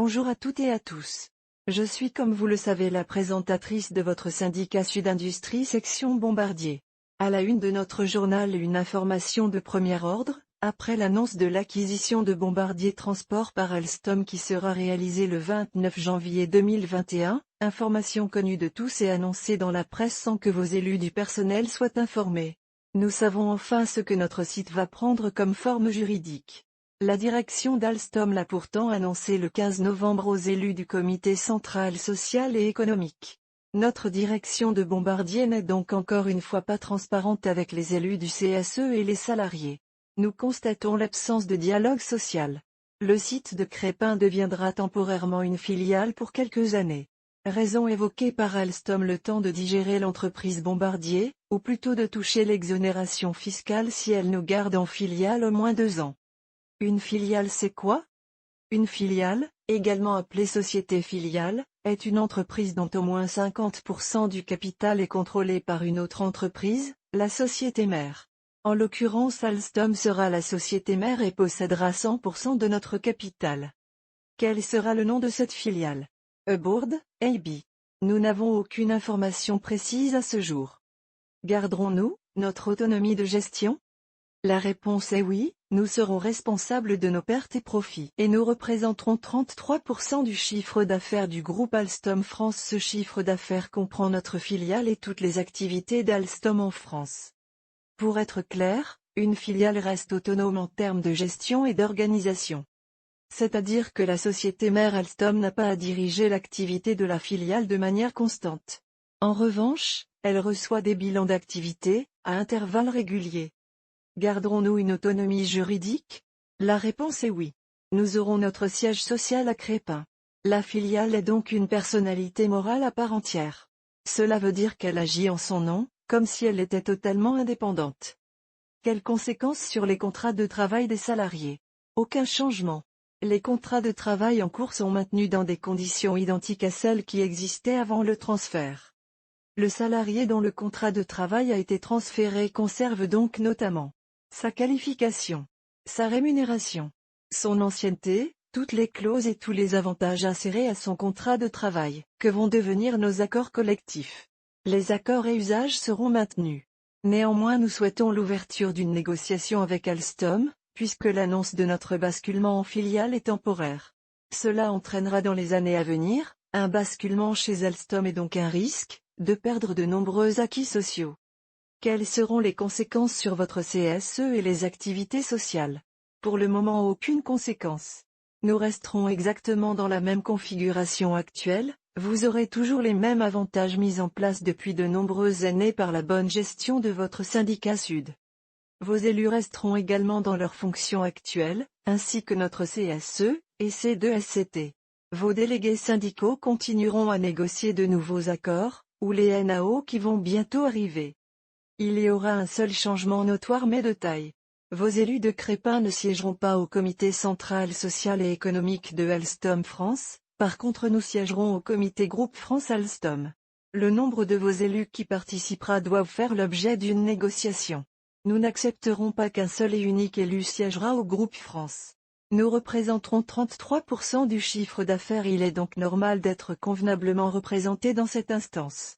Bonjour à toutes et à tous. Je suis comme vous le savez la présentatrice de votre syndicat Sud Industrie section Bombardier. À la une de notre journal une information de premier ordre, après l'annonce de l'acquisition de Bombardier Transport par Alstom qui sera réalisée le 29 janvier 2021, information connue de tous et annoncée dans la presse sans que vos élus du personnel soient informés. Nous savons enfin ce que notre site va prendre comme forme juridique. La direction d'Alstom l'a pourtant annoncé le 15 novembre aux élus du comité central social et économique. Notre direction de Bombardier n'est donc encore une fois pas transparente avec les élus du CSE et les salariés. Nous constatons l'absence de dialogue social. Le site de Crespin deviendra temporairement une filiale pour quelques années. Raison évoquée par Alstom le temps de digérer l'entreprise Bombardier, ou plutôt de toucher l'exonération fiscale si elle nous garde en filiale au moins 2 ans. Une filiale c'est quoi? Une filiale, également appelée société filiale, est une entreprise dont au moins 50% du capital est contrôlé par une autre entreprise, la société mère. En l'occurrence Alstom sera la société mère et possédera 100% de notre capital. Quel sera le nom de cette filiale? Board, AB. Nous n'avons aucune information précise à ce jour. Garderons-nous notre autonomie de gestion? La réponse est oui, nous serons responsables de nos pertes et profits. Et nous représenterons 33% du chiffre d'affaires du groupe Alstom France. Ce chiffre d'affaires comprend notre filiale et toutes les activités d'Alstom en France. Pour être clair, une filiale reste autonome en termes de gestion et d'organisation. C'est-à-dire que la société mère Alstom n'a pas à diriger l'activité de la filiale de manière constante. En revanche, elle reçoit des bilans d'activité, à intervalles réguliers. Garderons-nous une autonomie juridique? La réponse est oui. Nous aurons notre siège social à Crespin. La filiale est donc une personnalité morale à part entière. Cela veut dire qu'elle agit en son nom, comme si elle était totalement indépendante. Quelles conséquences sur les contrats de travail des salariés? Aucun changement. Les contrats de travail en cours sont maintenus dans des conditions identiques à celles qui existaient avant le transfert. Le salarié dont le contrat de travail a été transféré conserve donc notamment sa qualification, sa rémunération, son ancienneté, toutes les clauses et tous les avantages insérés à son contrat de travail, que vont devenir nos accords collectifs. Les accords et usages seront maintenus. Néanmoins nous souhaitons l'ouverture d'une négociation avec Alstom, puisque l'annonce de notre basculement en filiale est temporaire. Cela entraînera dans les années à venir, un basculement chez Alstom et donc un risque, de perdre de nombreux acquis sociaux. Quelles seront les conséquences sur votre CSE et les activités sociales? Pour le moment aucune conséquence. Nous resterons exactement dans la même configuration actuelle, vous aurez toujours les mêmes avantages mis en place depuis de nombreuses années par la bonne gestion de votre syndicat Sud. Vos élus resteront également dans leurs fonctions actuelles, ainsi que notre CSE, et C2SCT. Vos délégués syndicaux continueront à négocier de nouveaux accords, ou les NAO qui vont bientôt arriver. Il y aura un seul changement notoire mais de taille. Vos élus de Crespin ne siégeront pas au comité central social et économique de Alstom France, par contre nous siégerons au comité groupe France Alstom. Le nombre de vos élus qui participera doivent faire l'objet d'une négociation. Nous n'accepterons pas qu'un seul et unique élu siégera au groupe France. Nous représenterons 33% du chiffre d'affaires, il est donc normal d'être convenablement représenté dans cette instance.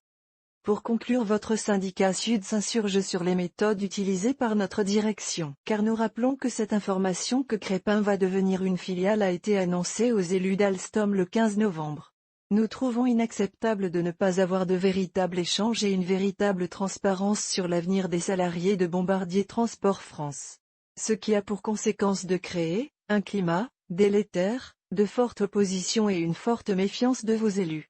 Pour conclure, votre syndicat Sud s'insurge sur les méthodes utilisées par notre direction. Car nous rappelons que cette information que Crespin va devenir une filiale a été annoncée aux élus d'Alstom le 15 novembre. Nous trouvons inacceptable de ne pas avoir de véritable échange et une véritable transparence sur l'avenir des salariés de Bombardier Transport France. Ce qui a pour conséquence de créer un climat délétère, de forte opposition et une forte méfiance de vos élus.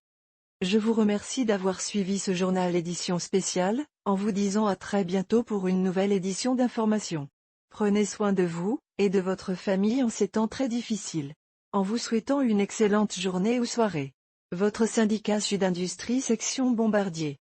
Je vous remercie d'avoir suivi ce journal édition spéciale, en vous disant à très bientôt pour une nouvelle édition d'information. Prenez soin de vous, et de votre famille en ces temps très difficiles. En vous souhaitant une excellente journée ou soirée. Votre syndicat Sud Industrie section Bombardier.